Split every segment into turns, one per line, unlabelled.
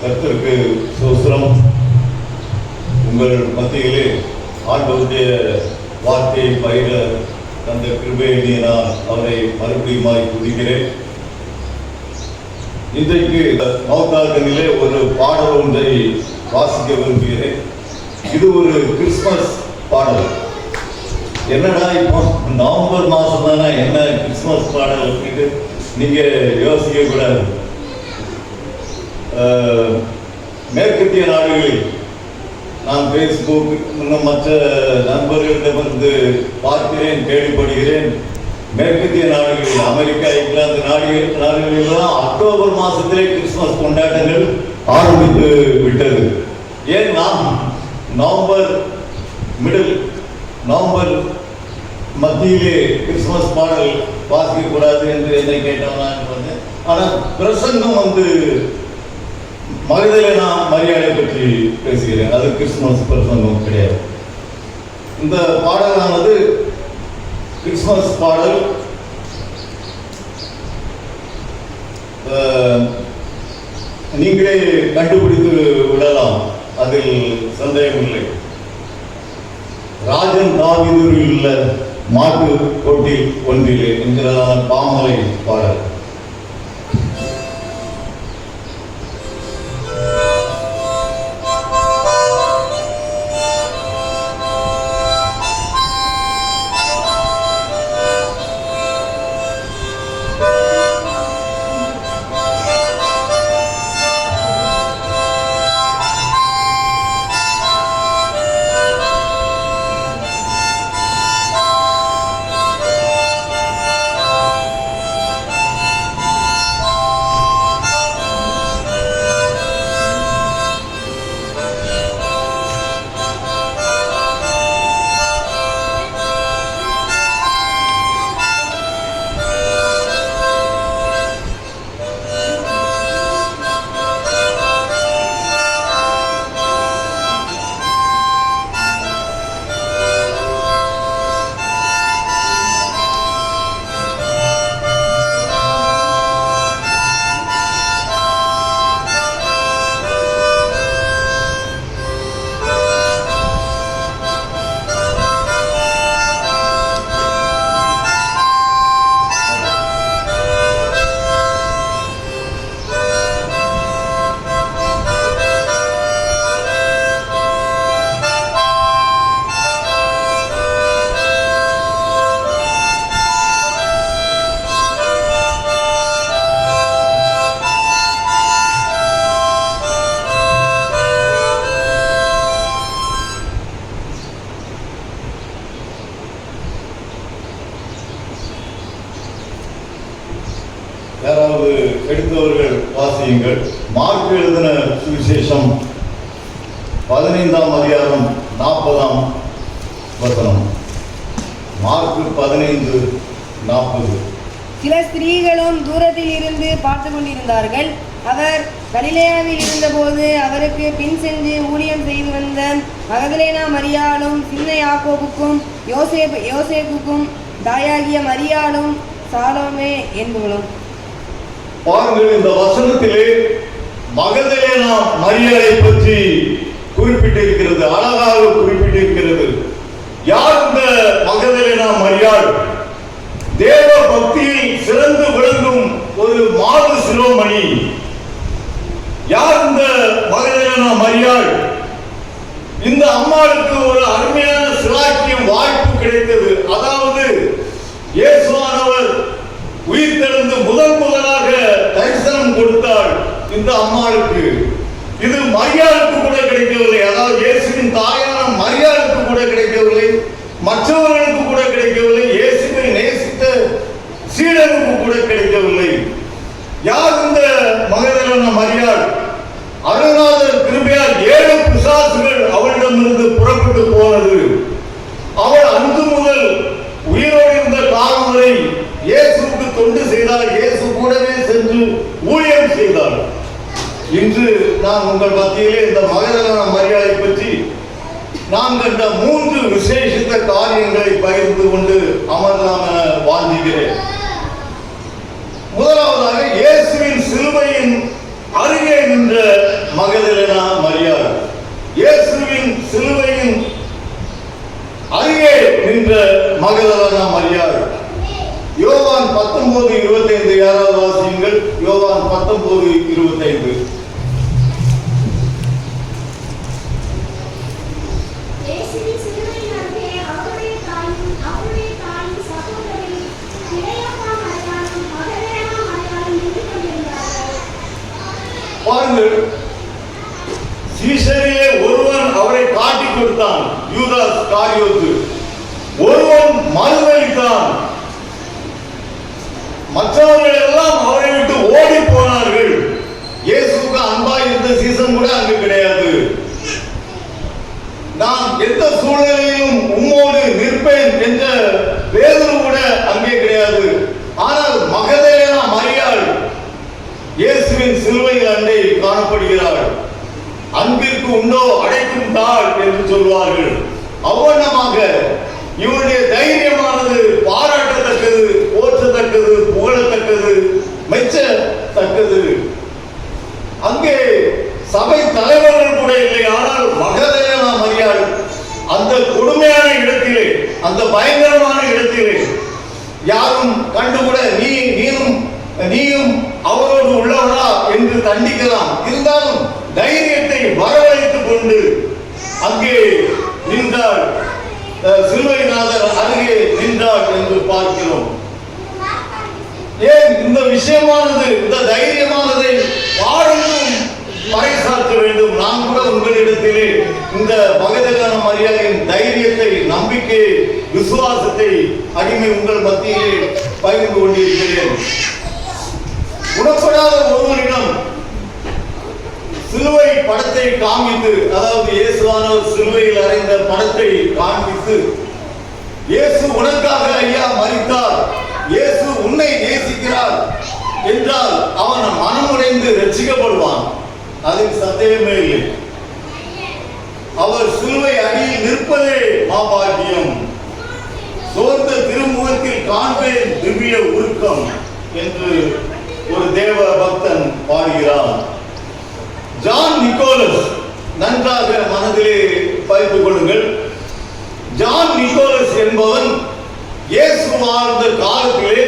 கர்த்தருக்கு ஸ்தோத்திரம். உங்கள் மத்தியிலே ஆண்டவருடைய வார்த்தையை பயிர தந்த கிருபையை நான் அவரை மறுபடியுமாய் துதிக்கிறேன். இன்றைக்கு மௌத்தார்கனிலே ஒரு பாடல் ஒன்றை வாசிக்க விரும்புகிறேன். இது ஒரு கிறிஸ்துமஸ் பாடல். என்னடா இப்போ நவம்பர் மாதம் தானே, என்ன கிறிஸ்துமஸ் பாடல் அப்படின்னு நீங்கள் யோசிக்க கூடாது. மேற்கத்திய நாடுகளில் நான் ஃபேஸ்புக் இன்னும் மற்ற நண்பர்களிடமிருந்து பார்க்கிறேன், கேள்விப்படுகிறேன். மேற்கத்திய நாடுகளில் அமெரிக்கா, இங்கிலாந்து நாடுகளெல்லாம் அக்டோபர் மாதத்திலே கிறிஸ்துமஸ் கொண்டாட்டங்கள் ஆரம்பித்து விட்டது. ஏன் நாம் நவம்பர் மத்தியிலே கிறிஸ்துமஸ் பாடல் வாசிக்கக்கூடாது என்று என்னை கேட்டவன். ஆனால் பிரசங்கம் மகதலேனா மரியாதை பற்றி பேசுகிறேன். அது கிறிஸ்துமஸ் பிரசங்கம் கிடையாது. இந்த பாடலானது கிறிஸ்துமஸ் பாடல். நீங்களே கண்டுபிடித்து விடலாம், அதில் சந்தேகமில்லை. ராஜன் தாவீதில் உள்ள மாட்டு கொட்டி ஒன்றிலே என்கிறதான பாமலை பாடல். யாராவது எடுத்தவர்கள் வாசியுங்கள். மார்க் எழுதின சுவிசேஷம் 15ஆம் அதிகாரம் 40ஆம் வசனம். மார்க் 15:40.
சில ஸ்திரீகளும் தூரத்தில் இருந்து பார்த்து கொண்டிருந்தார்கள். அவர் கலிலேயாவில் இருந்தபோது அவருக்கு பின் சென்று ஊழியம் செய்து வந்த மகதலேனா மரியாளும் சின்ன யாக்கோபுக்கும் யோசேப்புக்கும் தாயாகிய மரியாளும் சாலோமே என்பவளும்.
பாருங்கள், இந்த வசனத்திலே மகதலேனா மரியாளை பற்றி குறிப்பிட்டிருக்கிறது, அழகாக குறிப்பிட்டிருக்கிறது. யார் இந்த மகதலேனா மரியாள்? தேவ பக்தியில் சிறந்து விளங்கும் ஒரு மாது சிரோமணி. யார் இந்த மகதலேனா மரியாள்? இந்த அம்மாளுக்கு ஒரு அருமையான சிலாக்கியம் வாய்ப்பு கிடைத்தது. அதாவது இயேசுவானவர் உயிர்த்தெழுந்து முதலாக தரிசனம் கொடுத்தாள் இந்த அம்மாளுக்கு. இது மரியாளுக்கு கூட கிடைக்கவில்லை. அதாவது இயேசுவின் தாயான மரியாளுக்கு கூட கிடைக்கவில்லை, மற்றவர்களுக்கு கூட கிடைக்கவில்லை, இயேசுவை நேசித்த சீடனுக்கு கூட கிடைக்கவில்லை. யார் இந்த மகதலேனா மரியாள்? அருணாதர் கிருபையால் 7 பிசாசுகள் அவளிடமிருந்து புறப்பட்டு போனது. அவள் அன்று முதல் உயிரோடு இருந்த காலம் வரை இயேசுக்கு தொண்டு செய்தார். இயேசு கூடவே சென்று ஊழியம் செய்தார். இன்று நான் உங்கள் மத்தியிலே இந்த மகதலேனா மரியாளை பற்றி நான் கண்ட 3 விசேஷித்த காரியங்களை பகிர்ந்து கொண்டு அமர்லாம் என வாழ்ந்துகிறேன். முதலாவதாக, இயேசுவின் சிலுவையின் அருகே நின்ற மகதலேனா மரியாள். யோவான் 19:25 யாராவது வாசியுங்கள். யோவான் 19:25. பாருங்கள், சீசரிலே ஒருவன் அவரை காட்டிக் கொடுத்தான், யூதாஸ் காரியோத்து. ஒருவன் மறுதலித்தான். மற்றவர்கள் எல்லாம் அவரை விட்டு ஓடி போனார்கள். இயேசுக்கு அன்பா இருந்த சீசன் கூட அங்கு கிடையாது. நான் எந்த சூழ்நிலையிலும் உம்மோடு நிற்பேன் என்ற பேதுரு கூட அங்கே கிடையாது. ஆனால் மகதலேனா மரியாள் இயேசுவின் சிலுவையில் அண்டை காணப்படுகிறாள். அன்பிற்கு உண்டோ அடைக்கும் தாள் என்று சொல்வார்கள். அவ்வண்ணமாக இவருடைய தைரியமானது பாராட்டத்தக்கது, போற்றத்தக்கது, புகழத்தக்கது, மெச்சத்தக்கது. அங்கே சபை தலைவர்கள் கூட இல்லை. ஆனால் மகதலேனா மரியாள் அந்த கொடுமையான இடத்திலே, அந்த பயங்கரமான இடத்திலே யாரும் கண்டுகூட நீயும் அவரோடு உள்ளவரா என்று தண்டிக்கலாம். இருந்தாலும் தைரியத்தை வரவழைத்துக் கொண்டு அங்கே நின்றார். சிலுவைநாதர் அருகே நின்றார் என்று பார்க்கிறோம். ஏன் இந்த விஷயமானது, இந்த தைரியமானதை வாழ்ந்தும் பறைசாற்ற வேண்டும். நான் கூட உங்களிடத்திலே இந்த மகதலேனா மரியாளின் தைரியத்தை, நம்பிக்கை, விசுவாசத்தை அடிமை உங்கள் மத்தியிலே பகிர்ந்து கொண்டிருக்கிறேன். குணப்படாத ஒருவரிடம் சிலுவை படத்தை காண்பித்து, அதாவது இயேசுவானவர் சிலுவையில் அறைந்த படத்தை காண்பித்து, இயேசு உனக்காக ஐயா மரித்தார், இயேசு உன்னை நேசிக்கிறார் என்றால் அவன் மனமுடைந்து ரட்சிக்கப்படுவான். அதில் சந்தேகமே இல்லை. அவர் சிலுவை அடியில் நிற்பதே மாபாக்கியம். சோர்ந்த திருமுகத்தில் காண்பேன் திவ்ய உருக்கம் என்று ஒரு தேவ பக்தன் பாடுகிறார். ஜான் நிக்கோலஸ், நன்றாக மனதிலே பதித்துக் கொள்ளுங்கள். ஜான் நிக்கோலஸ் என்பவன் இயேசு வாழ்ந்த காலத்திலே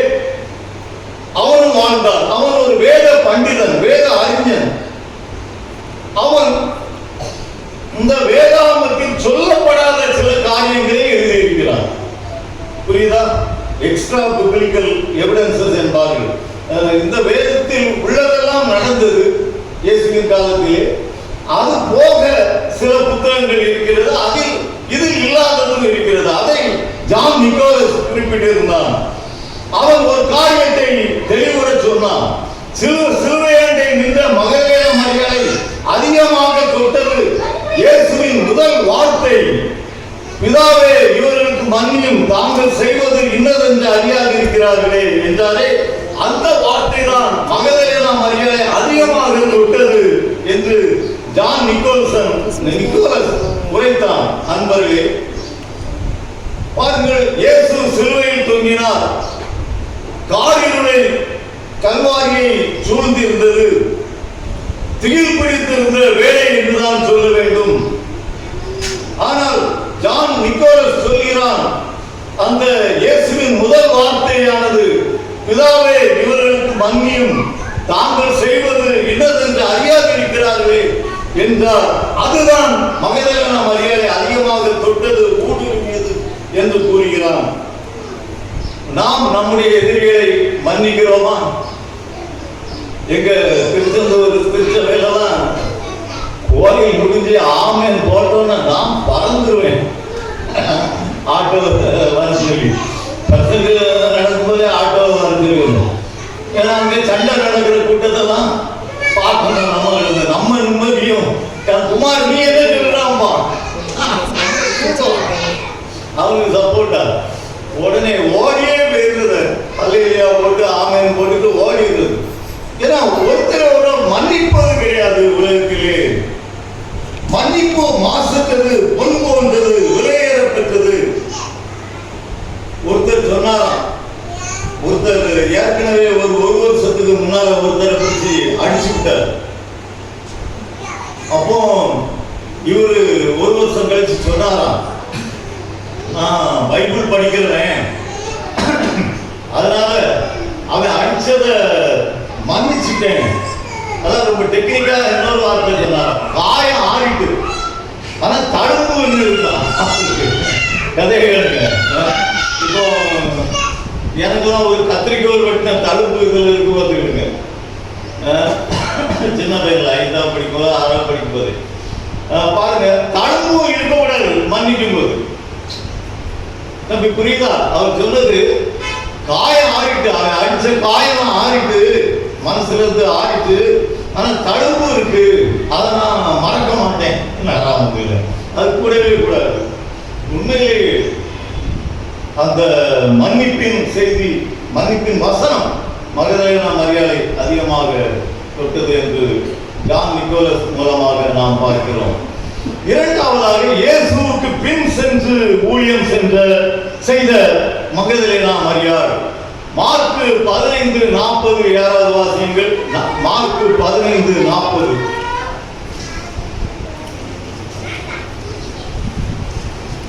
அவனும் வாழ்ந்தான். அவன் ஒரு வேத பண்டிதன், வேத அறிஞன். அவன் இந்த வேதாகமத்தில் சொல்லப்படாத சில காரியங்களை எழுதியிருக்கிறான். புரியுதா? எக்ஸ்ட்ரா பிப்ளிக்கல் எவிடன்சஸ் என்பார்கள். இந்த வேதத்தில் உள்ளதெல்லாம் நடந்தது இயேசுவின் காலத்திலே. அது போக சில புத்தகங்கள் இருக்கிறது, அதில் இது இல்லாததும் இருக்கிறது. அதை ஜான் நிக்கோலஸ் குறிப்பிட்டிருந்தான். அவன் ஒரு காரியத்தை தெளிவுற சொன்னான். சிலுவையாண்டை நின்ற மகதலேனா மரியாளை அதிகமாக தொட்டது இயேசுவின் முதல் வார்த்தை, பிதாவே இவர்களுக்கு மன்னியும், தாங்கள் செய்வது இன்னதென்று அறியாதிருக்கிறார்களே என்றாரே. அந்த வார்த்தை தான் மகதலேனா மரியாளை அதிகமாக தொட்டது என்று ஜான் நிக்கோலஸ் உரைத்தான். அன்பர்களே, பாருங்கள், இயேசு சிலுவையில் தொங்கினார். காரிருளை கல்வாரியை சூழ்ந்திருந்தது. திகில் பிடித்திருந்த வேலை என்றுதான் சொல்ல வேண்டும். ஆனால் ஜான் நிக்கோலஸ் சொல்கிறான், அந்த இயேசுவின் முதல் வார்த்தையானது பிதாவே இவர்களுக்கு மன்னியும், தாங்கள் செய்வது இன்னதென்று அறியாதிருக்கிறார்களே என்றார். அதுதான் மகதலேனா மரியாளை அதிகமாக தொட்டது, ஊடுருவியது என்று கூறுகிறான். நாம் நம்முடைய எதிரிகளை மன்னிக்கிறோமா? எங்க திருச்சபையிலாம் கோயில் முடிஞ்சு ஆமேன் போட்டோன்னா நான் பறந்துருவேன். ஆட்டோ வர சொல்லி பசங்க நடக்கும்போதே ஆட்டோ வந்துருவேன். ஏன்னா அங்கே சண்டை நடக்கிற கூட்டத்தெல்லாம் பார்க்கணும். நம்ம நிம்மதியும் குமார் நீ என்ன சொல்றாம்மா அவனுக்கு சப்போர்ட்டா உடனே ஓடியே போயிருந்தது. அல்லேலூயா போட்டு ஆமேன் போட்டுட்டு ஓடிடுது. ஏன்னா ஒருத்தரோட மன்னிப்பது கிடையாது உலகத்திலே. மன்னிப்பு மாசத்தது, பொன் போன்றது, விலையேறப்பட்டது. ஒருத்தர் சொன்னாராம், ஒருத்தர் ஏற்கனவே ஒரு வருஷத்துக்கு முன்னால ஒருத்தரை பிடிச்சி அடிச்சு விட்டார். அப்போ இவரு ஒரு வருஷம் கழிச்சு சொன்னாராம், பைபிள் படிக்கிறேன், அதனால அவன் அடிச்சத மன்னிச்சுட்டேன். அதான் ரொம்ப டெக்னிக்கா இன்னொரு வார்த்தை சொன்னார், காயம் ஆறிட்டு ஆனா தழும்பு இருக்கான். கதை கேளுங்க. இப்போ எனக்குலாம் ஒரு கத்திரிக்கோள் வெட்டின தழும்பு இதில் இருக்கு பார்த்துக்கிடுங்க. சின்ன பையன்ல 5ஆம் படிக்கும்போது 6ஆம் படிக்கும்போது பாருங்க, தழும்பு இருக்கக்கூடாது மன்னிக்கும் போது. தம்பி புரியுதா? அவர் சொன்னது காயம் ஆறிட்டு, அவன் அடிச்ச காயம் ஆறிட்டு, மனசுல இருந்து ஆறிட்டு, ஆனா தழும்பு இருக்கு, அதை நான் மறக்க மாட்டேன். அது கூடவே கூடாது. உண்மையிலே அந்த மன்னிப்பின் செய்தி, மன்னிப்பின் வசனம் மகதலேனா மரியாதை அதிகமாக தொட்டது என்று ஜான் நிக்கோலஸ் மூலமாக நாம் பார்க்கிறோம். இரண்டாவதாக இயேசுவுக்கு பின் சென்று ஊழியம் செய்த மகதலேனா மரியாள். மார்க்கு 15:40 யாராவது வாசியுங்கள். மார்க்கு 15:40.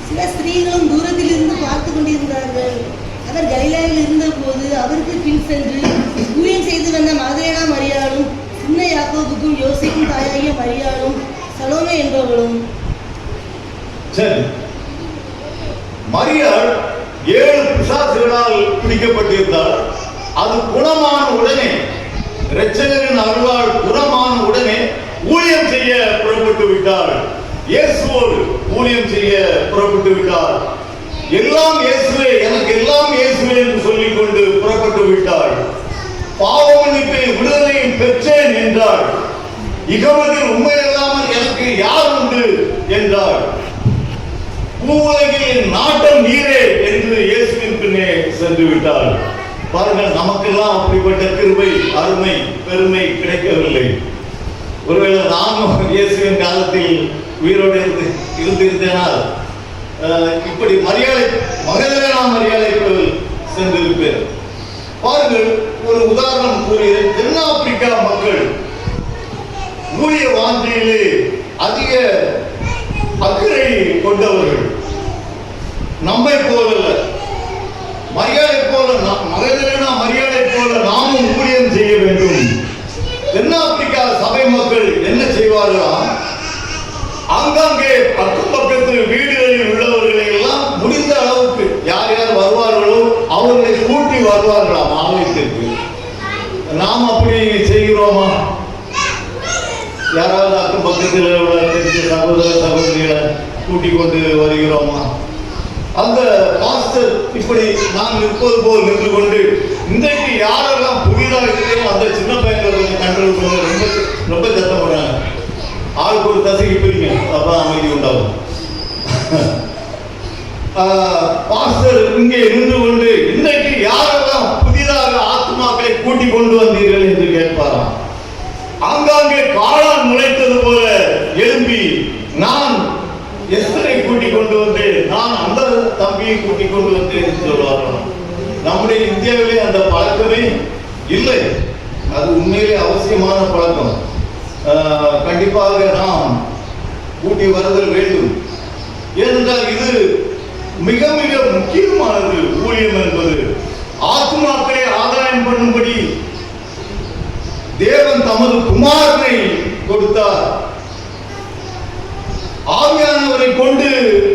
சில ஸ்திரீகளும் தூரத்தில் இருந்து பார்த்து கொண்டிருந்தார்கள். அவர் கலிலேயாவில் இருந்த போது அவருக்கு பின் சென்று ஊழியம் செய்து வந்த மகதலேனா மரியாளும், சின்ன யாக்கோபுக்கும் யோசேப்புக்கும் தாயாகிய மரியாளும், சலோமே என்பவளும்.
சரி, மரியாள் 7 பிசாசுகளால் பிடிக்கப்பட்டிருந்தால் அது குணமான உடனே, இரட்சகரின் அருளால் குணமான உடனே ஊழியம் செய்ய புறப்பட்டு விட்டாள். இயேசுவோடு ஊழியம் செய்ய புறப்பட்டு விட்டாள். எல்லாம் இயேசுவே, எனக்கு எல்லாம் இயேசுவே என்று சொல்லிக் கொண்டு புறப்பட்டு விட்டாள். பாவ மன்னிப்பை விடுதலையும் பெற்றேன் என்றாள். இகவதில் உண்மை இல்லாமல் எனக்கு யார் உண்டு என்றாள். பூவுலகில் நாட்டம் நீரே என்று இயேசுவின் பின்னே சென்று விட்டாள். பாருங்கள், நமக்கெல்லாம் அப்படிப்பட்ட கிருபை, அருமை, பெருமை கிடைக்கவில்லை. ஒருவேளை நானும் இயேசுவின் காலத்தில் உயிரோடு இருந்திருந்தேனால் இப்படி மகதலேனா மரியாதை சென்றிருப்பேன். பாருங்கள், ஒரு உதாரணம் கூறுகிறேன். தென்னாப்பிரிக்கா மக்கள் ஊழிய வாஞ்சையிலே அதிக அக்கறை கொண்டவர்கள். நம்மை போல மரியாதை போல, மகதலேனா மரியாதை போல நாமும் ஊழியம் செய்ய வேண்டும். தென்னாப்பிரிக்கா சபை மக்கள் என்ன செய்வார்களாம், ஆங்காங்கே அக்கம் பக்கத்து வீடுகளில் உள்ளவர்களை எல்லாம் முடிந்த அளவுக்கு யார் யார் வருவார்களோ அவர்களை கூட்டி வருவார்களாம் ஆலயத்திற்கு. நாம் அப்படி செய்கிறோமா? யாராவது அக்கம் பக்கத்தில் உள்ள தெரிஞ்ச சகோதர சகோதரிகளை கூட்டிக் கொண்டு வருகிறோமா? அந்த பாஸ்டர் இப்படி நான் நிற்பது போல் நின்று கொண்டு இன்றைக்கு யாரெல்லாம் புதிதாக இருக்கிறோம் அந்த சின்ன பையன்களை கண்ட்ரோல் பண்ண ரொம்ப சத்தம் போடுறாங்க. ஆளுக்கு ஒரு தசைக்கு பிரிங்க, அப்பதான் அமைதி உண்டாகும். பாஸ்டர் இங்கே நின்று கொண்டு இன்றைக்கு யாரெல்லாம் புதிதாக ஆத்மாக்களை கூட்டிக் கொண்டு வந்தீர்கள் என்று கேட்பாராம். ஆங்காங்கே காளான் முளைத்தது போல எழும்பி, நான் எஸ்தரை கூட்டிக் கொண்டு வந்தேன், நான் அந்த தம்பியை கூட்டிக் கொண்டு வந்தேன் என்று சொல்வார்கள். நம்முடைய இந்தியாவிலே அந்த பழக்கமே இல்லை. அது உண்மையிலே அவசியமான பழக்கம். கண்டிப்பாக நாம் கூட்டி வருதல் வேண்டும். ஏனென்றால் இது மிக மிக முக்கியமானது. ஊழியம் என்பது ஆத்மாக்களை ஆதாயம் பண்ணும்படி தேவன் தமது குமாரனை கொடுத்தார். ஆவியானவரை கொண்டு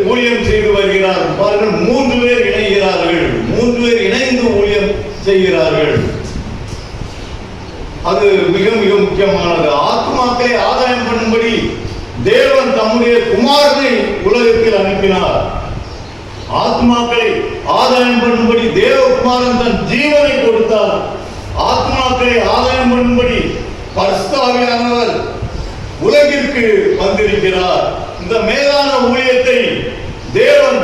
ஊழியம் செய்து வருகிறார். பாருங்கள், 3 பேர் இணைகிறார்கள். 3 பேர் இணைந்து ஊழியம் செய்கிறார்கள். அது மிக மிக முக்கியமானது. ஆத்மாக்களை ஆதாயம் பண்ணும்படி தேவன் தம்முடைய குமாரனை உலகத்தில் அனுப்பினார். ஆத்மாக்களை ஆதாயம் பண்ணும்படி தேவகுமாரன் தன் ஜீவனை கொடுத்தார். ஆத்மாக்களை ஆதாயம் பண்ணும்படி பரிசுத்த ஆவியானவர் உலகிற்கு வந்திருக்கிறார். இந்த மேலான ஊழியத்தை தேவன்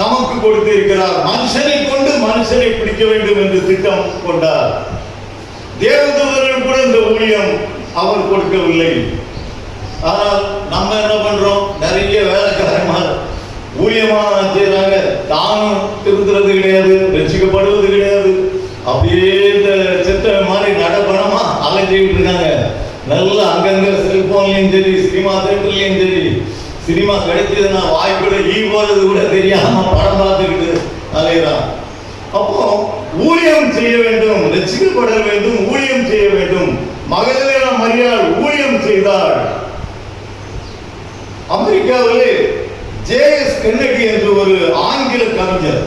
நமக்கு கொடுத்திருக்கிறார். மனுஷனை கொண்டு மனுஷனை பிடிக்க வேண்டும் என்று திட்டம் கொண்டார். தேவதூதர்கள் கூட இந்த ஊழியம் அவர் கொடுக்கவில்லை. ஆனால் நம்ம என்ன பண்றோம்? நிறைய வேலைக்காரமா ஊழியமா செய்யறாங்க. தானும் திருந்துறது கிடையாது, ரசிக்கப்படுவது கிடையாது. அப்படியே இந்த செத்த மாதிரி நடப்பணமா அலைஞ்சிக்கிட்டு இருக்காங்க. நல்லா அங்கங்க செல்போன்லயும் சரி, சினிமா தியேட்டர்லயும் சரி, சினிமா கிடைச்சதுன்னா வாய்ப்புல ஈ போறது கூட தெரியாம படம் பார்த்துக்கிட்டு அலைகிறான். அப்போ ஊழியம் செய்ய வேண்டும், ரட்சிக்கப்பட வேண்டும், ஊழியம் செய்ய வேண்டும். மகதலேனா மரியாள் ஊழியம் செய்தாள். அமெரிக்காவிலே ஜேஎஸ் கென்னடி என்று ஒரு ஆங்கில கவிஞர்,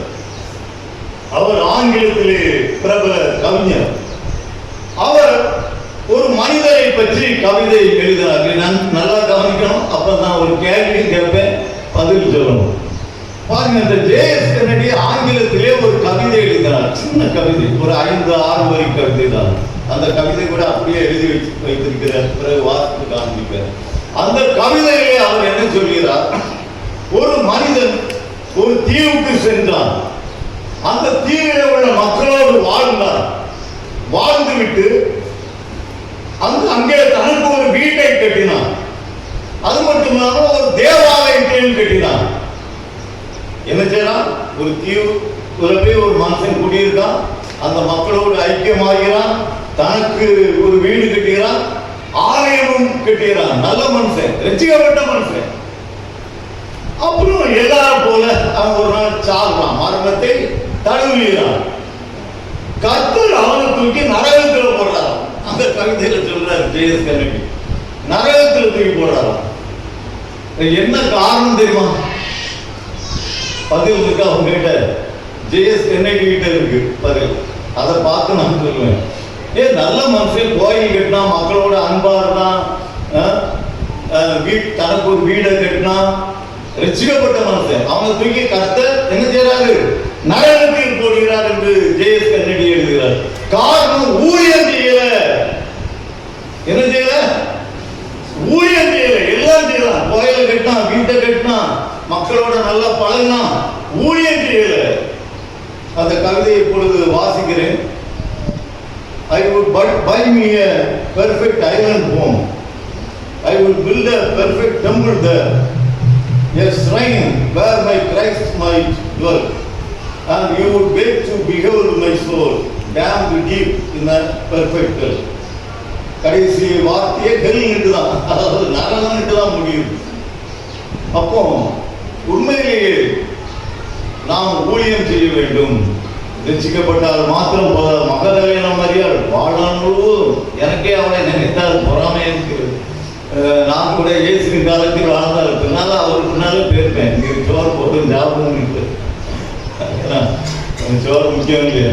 அவர் ஆங்கிலத்திலே பிரபல கவிஞர். அவர் ஒரு மனிதரை பற்றி கவிதை எழுதினார். நான் நல்லா கவனிக்கணும், அப்பதான் ஒரு கேள்வி கேட்பேன், பதில் சொல்லணும். பாருங்க, இந்த ஜேஎஸ் கென்னடி ஆங்கிலத்திலே ஒரு கவிதை எழுதினார். சின்ன கவிதை, ஒரு 5-6 வரி கவிதை தான். அந்த கவிதை கூட அப்படியே எழுதி வைத்திருக்கிறார், பிறகு வாசித்து காண்பிக்கிறார். அந்த கவிதையிலே அவர் என்ன சொல்கிறார்? ஒரு மனிதன் ஒரு தீவுக்கு சென்றான். அந்த தீவிலே உள்ள மக்களோடு வாழ்ந்தார். வாழ்ந்துவிட்டு அங்கே தனக்கு ஒரு வீட்டை கட்டினான். அது மட்டுமில்லாமல் ஒரு தேவாலயத்தையும் கட்டினான். என்ன செய்யறான்? ஒரு தீவு போய் ஒரு மனுஷன் குடியிருக்கான். அந்த மக்களோடு ஐக்கியமாகிறான். தனக்கு ஒரு வீடு கட்டுகிறான், ஆலயமும் கட்டுகிறான். நல்ல மனுஷன், ரட்சிக்கப்பட்ட மனுஷன். அப்புறம் எல்லாரும் போல அவன் ஒரு நாள் சாகுறான், மரணத்தை தழுவுகிறான். கர்த்தர் அவனை தூக்கி நரகத்தில் போடுறாராம். அந்த கவிதையில சொல்றாரு ஜேஎஸ் கென்னடி, நரகத்தில் தூக்கி போடுறாராம். என்ன காரணம் தெரியுமா? பதில் இருக்கு அவங்க கிட்ட, ஜேஎஸ் கென்னடி கிட்ட இருக்கு பதில். அதை பார்த்து நான் சொல்லுவேன். நல்ல மனுஷன், கோயில் கட்டினா, மக்களோட அன்பா இருந்தான், தனக்கு ஒரு வீடை கட்டினா, ரட்சிக்கப்பட்ட மனுஷன். அவனை தூக்கி கர்த்தர் என்ன செய்யறாரு? நரகத்தில் போடுகிறார் என்று ஜேஎஸ் கென்னடி எழுதுகிறார். காரணம், ஊழியம் செய்யல. என்ன செய்யல? ஊழியம் செய்யல. எல்லாம் செய்யலாம், கோயில கட்டினா, வீட்டை கட்டினா, மக்களோட நல்லா பழகினா, ஊழியம் செய்யல. அந்த கவிதையை இப்பொழுது வாசிக்கிறேன். I would buy me a perfect island home. I would build a perfect temple there, a shrine where my Christ might dwell. And you would beg to behold my soul, damned deep in a perfect hell. கடைசி வார்த்தையே ஹெல் தான், அதாவது நரகம் தான் முடியும். அப்போ உண்மையிலேயே நாம் ஊழியம் செய்ய வேண்டும். ரட்சிக்கப்பட்டால் மாத்திரம் போதாது. மகதலேனா மரியாள் வாழ்நாள் முழுவதும், எனக்கே அவனை நினைத்தால் பொறாமை இருக்கிறது. நான் கூட இயேசுவின் காலத்தில் வாழ்ந்தால் பின்னால அவர் பின்னாலே போயிருப்பேன். நீங்க சோறு போட்டு சாப்பிடுங்க, சோறு முக்கியம் இல்லையா?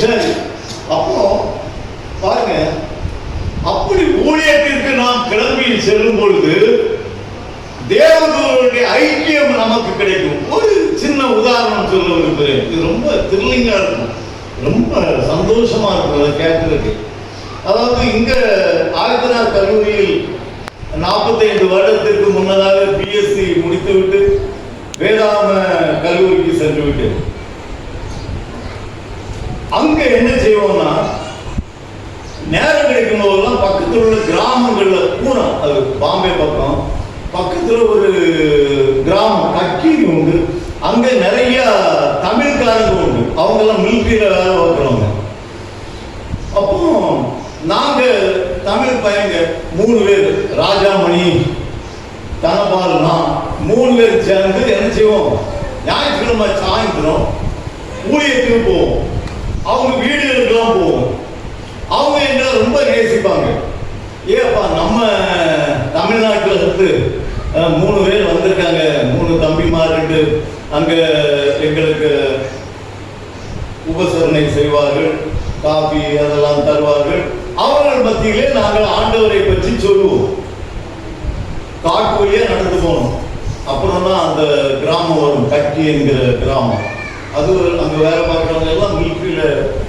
சரி, அப்போ பாருங்க, அப்படி ஊழியத்திற்கு நாம் கிளம்பி செல்லும் பொழுது தேவதூதருடைய ஐக்கியம் நமக்கு கிடைக்கும். ஒரு சின்ன உதாரணம் சொல்ல விரும்புகிறேன். இது ரொம்ப த்ரில்லிங்கா இருக்கும், ரொம்ப சந்தோஷமா இருக்கும் அதை கேட்கறதுக்கு. அதாவது இங்க ஆயத்தனார் கல்லூரியில் 45 வருடத்திற்கு முன்னதாக பிஎஸ்சி முடித்துவிட்டு வேதாம கல்லூரிக்கு சென்று விட்டேன். அங்க என்ன செய்வோம்னா, நேரம் கிடைக்கும் போதெல்லாம் பக்கத்தில் உள்ள கிராமங்கள்ல பூரா, அது பாம்பே பக்கம், பக்கத்துல ஒரு கிராமம் கக்கீரி உண்டு. அங்க நிறைய தமிழ்காரங்க உண்டு. அவங்க எல்லாம் மிலிட்டரியில வேலை பார்க்கிறவங்க. அப்போ நாங்க தமிழ் பையங்க 3 பேர், ராஜாமணி, தனபால், நான் 3 பேர் சேர்ந்து என்ன செய்வோம்? ஞாயிற்றுக்கிழமை சாயந்தரம் ஊழியத்துக்கு போவோம். அவங்க வீடுகளுக்கெல்லாம் போவோம். அவங்க எங்களை ரொம்ப நேசிப்பாங்க. ஏப்பா, நம்ம தமிழ்நாட்டில் இருந்து 3 பேர் வந்திருக்காங்க, 3 தம்பிமார், அங்க எங்களுக்கு உபசரணை செய்வார்கள், காபி அதெல்லாம் தருவார்கள். அவர்கள் மத்தியிலே நாங்கள் ஆண்டவரை பற்றி சொல்லுவோம். காட்டு வழியா நடந்து போனோம். அப்புறம் தான் அந்த கிராமம் வரும், கட்டி என்கிற கிராமம். அது அங்க வேலை பார்க்கிறவங்க எல்லாம் மிலிட்டரியில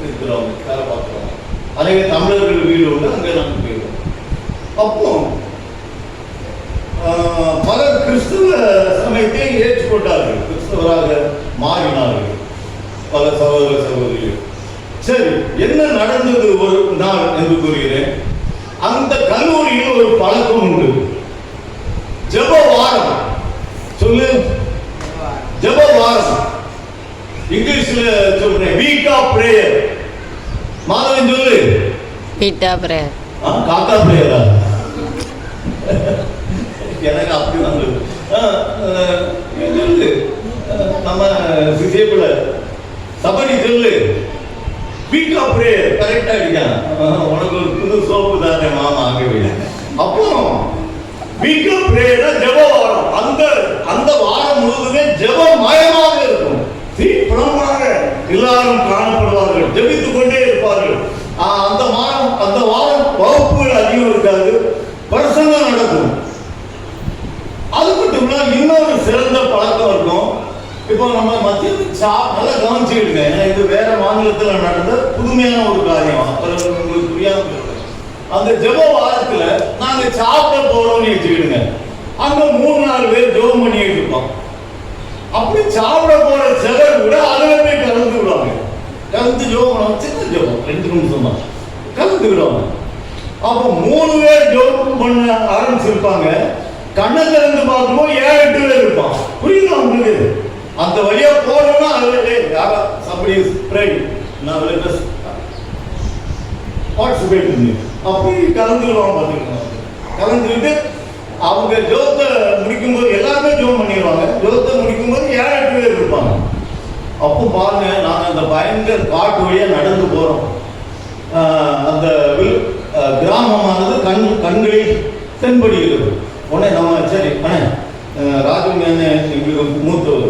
இருக்கிறவங்க, வேலை பார்க்கிறவங்க. அநேக தமிழர்கள் வீடு உண்டு, அங்கே நாங்கள் போயிடுவோம். அப்போ பலர் கிறிஸ்துவ சமயத்தை ஏற்றுக்கொண்டார்கள், கிறிஸ்தவராக மாறினார்கள் பல சகோதர சகோதரிகள். சரி, என்ன நடந்தது ஒரு நாள் என்று கூறுகிறேன். அந்த கல்லூரியில் ஒரு பழக்கம் உண்டு, ஜெப வாரம். சொல்லு, ஜெப வாரம். இங்கிலீஷ்ல சொல்றேன், வீக் ஆஃப் பிரேயர். மாதவன் சொல்லு,
பீட்டா பிரேயர்.
காக்கா பிரேயரா? எனக்கு அப்படி வந்தது. நம்ம சிசேபில் சபரி சொல்லு வீக் ஆஃப் பிரேயர் கரெக்டா இருக்கான். உனக்கு ஒரு புது சோப்பு தானே மாமா ஆகவே. அப்புறம் வீக் ஆஃப் பிரேயர் ஜெப வாரம். அந்த வாரம் முழுவதுமே ஜெப மயமாக இருக்கும். தீவிரமாக எல்லாரும் காணப்படுவார்கள், ஜெபித்துக் கொண்டே இருப்பார்கள். அந்த வாரம் வகுப்புகள் அதிகம் இருக்காது, பிரசங்கம் நடக்கும். அது மட்டும் இல்லாம இன்னொரு சிறந்த பழக்கம் இருக்கும். இப்போ நம்ம மத்திய நல்லா கவனிச்சுக்கிட்டு, ஏன்னா இது வேற மாநிலத்தில் நடந்த புதுமையான ஒரு காரியம். உங்களுக்கு புரியாம அந்த ஜெப வாரத்துல நாங்க சாப்பிட போறோம்னு வச்சுக்கிடுங்க. அங்க 3-4 பேர் ஜெபம் பண்ணிட்டு இருப்போம். அப்படி சாப்பிட போற சிலர் கூட அதுல போய் கலந்து விடுவாங்க. கலந்து ஜெபம் சின்ன ஜெபம் 2 நிமிஷம் தான் கலந்து விடுவாங்க. அப்போ 3 பேர் ஜெபம் பண்ண ஆரம்பிச்சிருப்பாங்க. கண்ணை திறந்து பார்க்கும்போது 7-8 பேர் இருப்பான். புரியுதா உங்களுக்கு? அந்த வழியா போறோம்னா அப்படி பார்ட்டிசிபேட் பண்ணி அப்படி கலந்துருவாங்க. பார்த்துக்கலாம். கலந்துக்கிட்டு அவங்க ஜோத்தை முடிக்கும்போது எல்லாருமே ஜோம் பண்ணிடுவாங்க. ஜோத்தை முடிக்கும்போது 7-8 பேர் இருப்பாங்க. அப்போ பாருங்க, நாங்கள் அந்த பயங்கர காட்டு வழியா நடந்து போறோம். அந்த கிராமமானது கண்களில் தென்படுகிறது. உடனே நம்ம சரி அண்ணே ராஜு எங்களுக்கு மூத்தவர்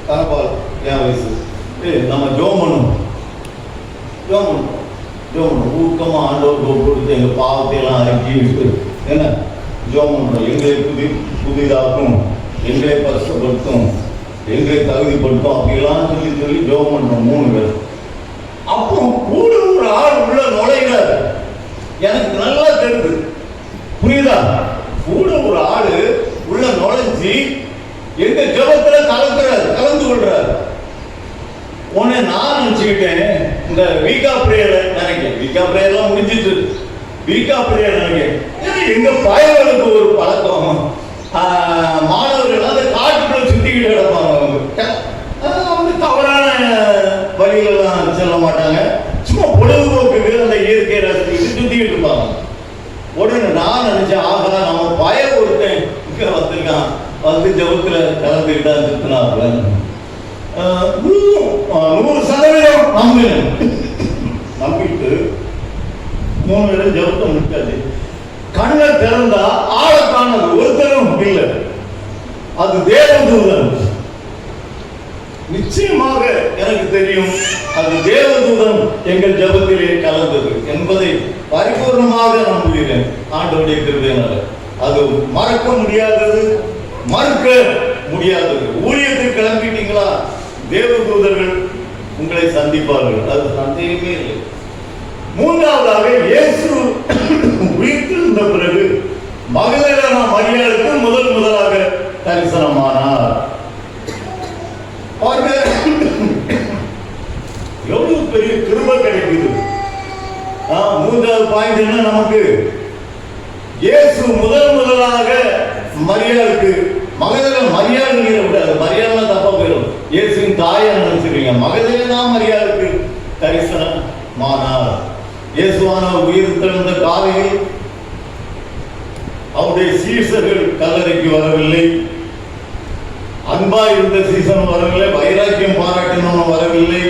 தனபால் என் வயசு நம்ம ஜோம் பண்ணுவோம் ஊக்கமா ஆண்டவர் கொடுத்து எங்க பாவத்தை எல்லாம் அடக்கி விட்டு என்ன ஜோம் பண்றோம். எங்களை புதிதாக்கும், எங்களை பரிசுப்படுத்தும், எங்களை தகுதிப்படுத்தும் அப்படிலாம் சொல்லி ஜோம் பண்றோம் 3 பேர். அப்போ கூட ஒரு ஆள் உள்ள நுழைகிறார். எனக்கு நல்லா தெரியுது, புரியுதா? கூட ஒரு ஆளு உள்ள நுழைஞ்சி எங்க ஜெபத்துல கலந்து கொள்றாரு. உடனே நான் நினைச்சுக்கிட்டேன், இந்த வீக்கா பிரேயர் நினைக்கிறேன், வீக்கா பிரேயர்லாம் முடிஞ்சிட்டு வீக்கா பிரேயர் நினைக்கிறேன். எங்க பயர்களுக்கு ஒரு பழக்கம், மாணவர்கள் அந்த காட்டுக்குள்ள சுத்திக்கிட்டு கிடப்பாங்க. அவங்க தவறான வழிகளெல்லாம் செல்ல மாட்டாங்க, சும்மா பொழுதுபோக்குக்கு அந்த இயற்கை ரசிச்சுட்டு சுத்திக்கிட்டு இருப்பாங்க. உடனே நான் நினைச்சேன், ஆகா நம்ம பய ஒருத்தன் இங்க வந்திருக்கான், வந்து ஜபத்துல கலந்துக்கிட்டா சுத்தினாப்புல 100% நம்பிட்டு 3 பேரும் ஜபத்தை முடிக்காது. கண்ணை திறந்தா ஆளை காணது ஒருத்தரும் இல்லை. அது தேவதூதன். நிச்சயமாக எனக்கு தெரியும், அது தேவதூதன் எங்கள் ஜபத்திலே கலந்தது என்பதை பரிபூர்ணமாக நம்புகிறேன். ஆண்டவருடைய கிருபையினால அது மறக்க முடியாதது, மறுக்க முடியாதது. ஊழியத்துக்கு கிளம்பிட்டீங்களா, தேவதூதர்கள் உங்களை சந்திப்பார்கள், அது சந்தேகமே இல்லை. 3ஆவதாக இயேசு உயிர்த்தெழுந்த பிறகு மகதலேனா மரியாளுக்கு முதலாக தரிசனமானார். எவ்வளவு பெரிய கிருபை கிடைக்குது. 3வது பாயிண்ட் என்ன நமக்கு? இயேசு முதலாக மரியாளுக்கு, மரியாள் விடாது, மரியாதை தப்பா போயிடும், இயேசுவின் தாயை நினைச்சிருக்கீங்க. மகதலேனா மரியாளுக்கு தரிசனமானார். இயேசுவானவர் உயிர்த்தெழுந்த காலையில் அவருடைய சீசர்கள் கல்லறைக்கு வரவில்லை. அன்பா இருந்த சீசன் வரவில்லை, வைராக்கியம் பாராட்டினவனும் வரவில்லை,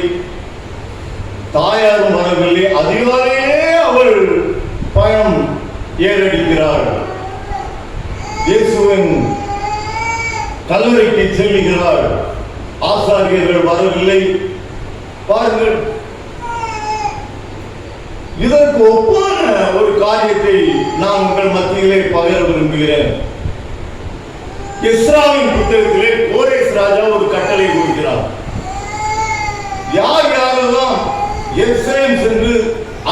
தாயாரும் வரவில்லை. அதிகாலையே அவள் பயணம் ஏறடிக்கிறாள். இயேசுவின் கல்லறைக்கு செல்லுகிறாள். ஆசாரியர்கள் வரவில்லை. பாருங்கள், இதற்கு ஒப்பான ஒரு காரியத்தை நான் உங்கள் மத்தியிலே பகிர விரும்புகிறேன். எஸ்ராவின் புத்தகத்திலே கோரேஸ் ராஜா ஒரு கட்டளை கொடுக்கிறார். யாரெல்லாம் எருசலேம் சென்று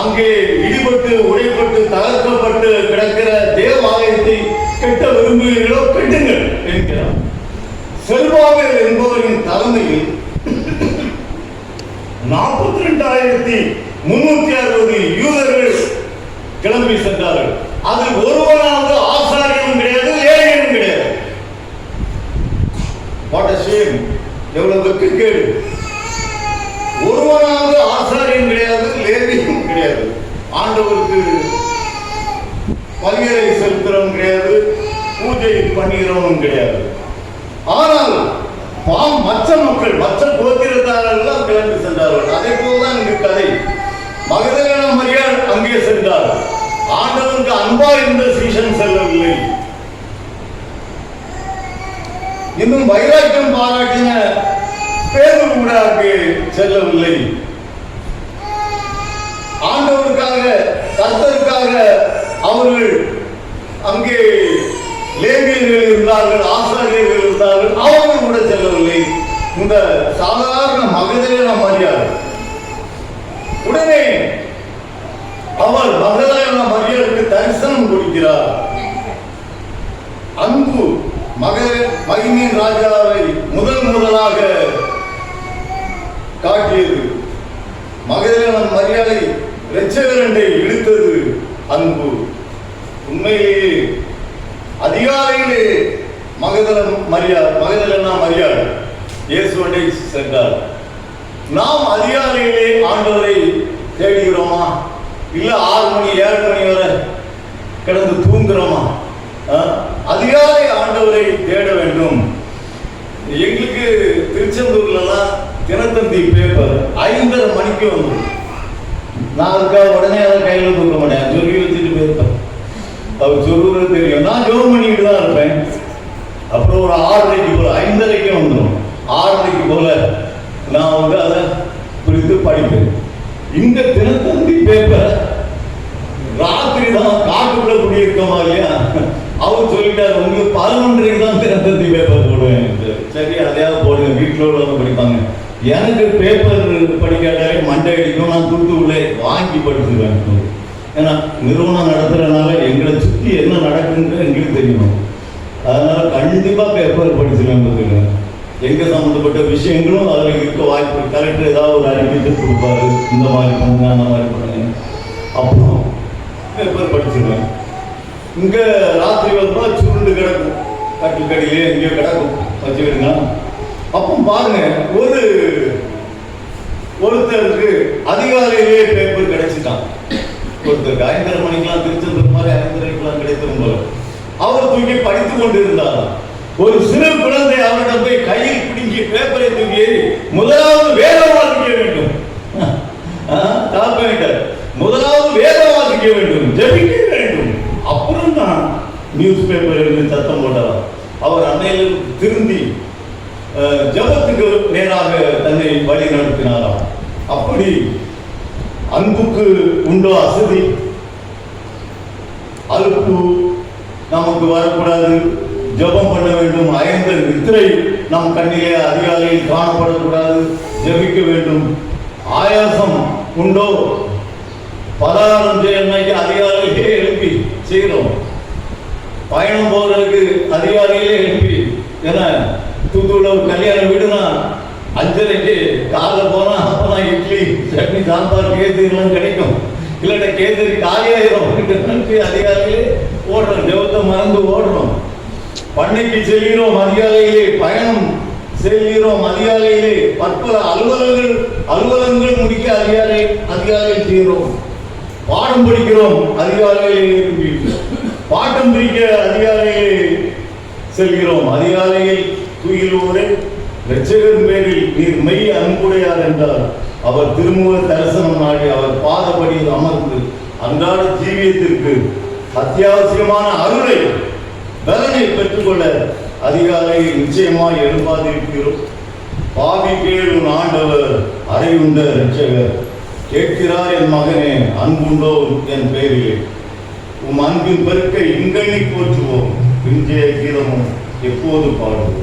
அங்கே இடிபட்டு உடைப்பட்டு தகர்க்கப்பட்டு கிடக்கிற தேவாலயத்தை கட்ட விரும்புகிறீர்களோ கட்டுங்கள் என்கிறார். செல்வாவேல் என்பவரின் தலைமையில் 42,360 யூதர்கள் கிளம்பி சென்றார்கள். அதில் ஒருவனாவது ஆசாரியனும் கிடையாது, லேவியனும் கிடையாது. வாட் a shame, எவ்வளவு வெட்கக்கேடு. ஒருவனாவது ஆசாரியன் கிடையாது, லேவியனும் கிடையாது, ஆண்டவருக்கு பலிகளை செலுத்துறவன் கிடையாது, பூஜை பண்ணுகிறவனும் கிடையாது. ஆனால் மற்ற மக்கள் மற்ற கோத்திரத்தாரெல்லாம் கிளம்பி சென்றார்கள். அதே போலதான் இங்கு கதை. மகதலேனா மரியாள் அங்கே சென்றார். ஆண்டவருக்கு அன்பா இருந்த சீஷன் செல்லவில்லை. இன்னும் வைராக்கியம் பாராட்டின பேதுரு கூட அங்கே செல்லவில்லை. ஆண்டவருக்காக கர்த்தருக்காக அவர்கள் அங்கே லேவியர்கள் இருந்தார்கள், ஆசாரியர்கள் இருந்தார்கள், அவர்கள் கூட செல்லவில்லை. இந்த சாதாரண மகதலேனா மரியாள் உடனே அவர் மகதலேனா மரியாளுக்கு தரிசனம் கொடுக்கிறார். அன்பு மகிமையின் ராஜாவை முதலாக காட்டியது. மகதலேனா மரியாளை இரட்சகரண்டை இழுத்தது அன்பு. உண்மையிலேயே அதிகாலையிலே மகதலேனா மரியாள் இயேசுவண்டை சென்றார். நாம் அதிகாலையிலே ஆண்டவரை தேடுகிறோமா? இல்ல 6 மணி 7 மணி வரை கிடந்து தூங்குறோமா? அதிகாலை ஆண்டவரை தேட வேண்டும். எங்களுக்கு திருச்செந்தூர்லாம் தினத்தந்தி பேப்பர் 5:30 மணிக்கு வந்து நான் அதுக்காக உடனே அதை கையில தூக்க மாட்டேன், சொல்லி வச்சுட்டு போயிருப்பேன். அவர் சொல்லுறது தெரியும். நான் ஜோம் பண்ணிட்டு தான் இருப்பேன். அப்புறம் ஒரு 6:30 போல 5:30 வந்துடும். 6:30 போல நான் வந்து அதை குறித்து படிப்பேன். இந்த தினத்தந்தி பேப்பர் ராத்திரி தான் காட்டுக்குள்ள குடியிருக்கோமா இல்லையா? அவர் சொல்லிட்டாரு, உங்களுக்கு 11:30 தான் தினத்தந்தி பேப்பர் போடுவேன். சரி, அதையாவது போடுங்க, வீட்டில் உள்ளவங்க படிப்பாங்க. எனக்கு பேப்பர் படிக்காட்டாலே மண்டை அடிக்கும். நான் உள்ளே வாங்கி படிச்சுருவேன். ஏன்னா நிறுவனம் நடத்துறதுனால எங்களை சுற்றி என்ன நடக்குன்னு எங்களுக்கு தெரியணும். அதனால கண்டிப்பா பேப்பர் படிச்சுருவேன். எங்க சம்பந்தப்பட்ட விஷயங்களும் அதில் இருக்க வாய்ப்பு. கலெக்டர் ஏதாவது ஒரு அறிவித்து கொடுப்பாரு, இந்த மாதிரி பண்ணுங்க, அந்த மாதிரி பண்ணுங்க, அப்புறம் பேப்பர் படிச்சிருவேன். இங்க ராத்திரி வந்தா சுருண்டு கிடக்கும், கட்டிலடியிலே எங்கேயோ கிடக்கும், வச்சுக்கிடுங்க. அப்போ பாருங்க, ஒருத்தருக்கு அதிகாலையிலே பேப்பர் கிடைச்சிட்டான். ஒருத்தருக்கு 5:30 மணிக்கெல்லாம் திருச்செந்தூர் மாதிரி 5:30 கிடைத்தது போல அவர் தூக்கி படித்துக் கொண்டிருந்தார். ஒரு சிறு குழந்தை அவரிடம் போய் கையில் பிடிங்கி பேப்பரை தூக்கி முதலாவது வேதம் வாசிக்க வேண்டும், முதலாவது வேதம் வாசிக்க வேண்டும், ஜெபிக்க வேண்டும், அப்புறம் தான் நியூஸ் பேப்பர் எழுதி சத்தம் போட்டார். அவர் அன்னையில் திருந்தி ஜபத்துக்கு நேராக தன்னை வழி நடத்தினாராம். அப்படி அன்புக்கு உண்டோ அசதி? அலுப்பு நமக்கு வரக்கூடாது, ஜபம் பண்ண வேண்டும். அயர்ந்த நித்திரை நம் கண்ணிலே அதிகாலையில் காணப்படக்கூடாது, ஜபிக்க வேண்டும். ஆயாசம் உண்டோ? பலகாரம் செய்ய அதிகாலையிலே எழுப்பி செய்கிறோம். பயணம் போறதுக்கு அதிகாலையிலே எழுப்பி, ஏன்னா தூத்துக்குள்ள ஒரு கல்யாண வீடுனா 5:30 காலைல போனா அப்பதான் இட்லி சட்னி சாம்பார் கேசரிலாம் கிடைக்கும். இல்லைன்னா கேசரி காலியாயிரும். அதிகாலையிலே ஓடுறோம், ஜெபத்தை மறந்து ஓடுறோம். பண்ணைக்கு செல்கிறோம் அதிகாலையிலே, பயணம் செல்கிறோம் அதிகாலையிலே, பற்பல அலுவலகங்கள் முடிக்க அதிகாலையில் செய்கிறோம். பாடம் படிக்கிறோம் அதிகாலையிலே, பாட்டம் பிரிக்க அதிகாலையிலே செல்கிறோம். அதிகாலையில் துயிலோரே இரட்சகர் பேரில் நீர் மெய் அன்புடையார் என்றார். அவர் திருமுக தரிசனம் நாடி அவர் பாதப்படியில் அமர்ந்து அன்றாட ஜீவியத்திற்கு அத்தியாவசியமான அருளை பலனை பெற்றுக்கொள்ள அதிகாலையில் நிச்சயமாய் எழுப்பாதிருக்கிறோம். பாவி கேளும் ஆண்டவர் அறையுண்ட இரட்சகர் கேட்கிறார் என் மகனே, அன்புண்டோ என் பெயரிலே, உம் அன்பின் பெருக்கை இங்கண்ணி போற்றுவோம், பிஞ்சைய கீதமும் எப்போது பாடுவோம்.